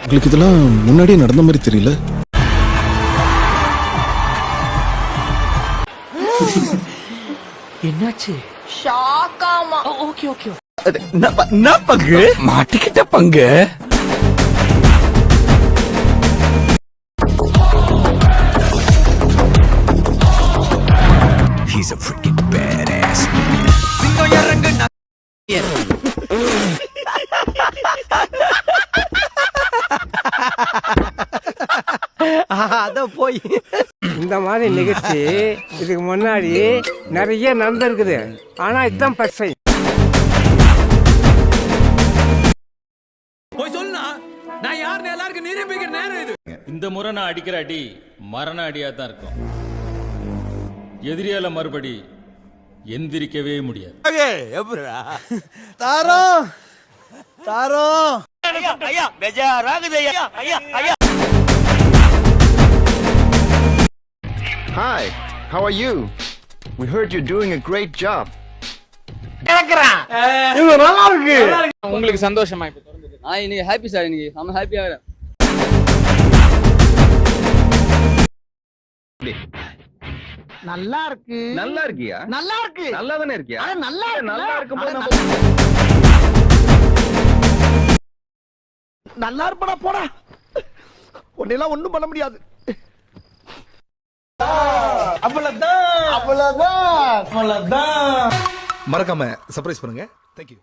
உங்களுக்கு இதெல்லாம் முன்னாடியே நடந்த மாதிரி தெரியல. என்னாச்சு? ஷாக்காமா. Okay okay. என்ன பங்கு மாட்டிக்கிட்ட பங்கு. He's a freaking badass man. சிங்கம் இறங்கு அத போய் இந்த மாதிரி நிகழ்ச்சி இதுக்கு முன்னாடி நிறைய நடந்திருக்குது. ஆனா இதுதான் ஃபர்ஸ்ட் டைம். போய் சொல்லுனா நான் யாருன்னு எல்லாருக்கும் நிரூபிக்கிற நேரம் இது. இந்த முறை நான் அடிக்கிற அடி மரண அடியா தான் இருக்கும். எதிரியால மறுபடி எந்திரிக்கவே முடியாது. தாரோ தாரோ ஐயா பெஜாராகுது ஐயா ஐயா ஐயா. Hi, how are you? We heard you're doing a great job. இது நல்லா இருக்கு. உங்களுக்கு சந்தோஷமா இப்ப தொடர்ந்து? நான் இன்னைக்கு ஹாப்பி சார், இன்னைக்கு நம்ம ஹாப்பியா இருக்கேன். நல்லா இருக்கு. நல்லா இருக்கியா? நல்லா இருக்கு. நல்லா தானே இருக்கியா? நல்லா நல்லா இருக்கும்போது நல்லா இருப்படா போடா. உன்னெல்லாம் ஒண்ணும் பண்ண முடியாது. அவ்வளவுதான். அவ்வளவுதான். மறக்காம சர்ப்ரைஸ் பண்ணுங்க. Thank you.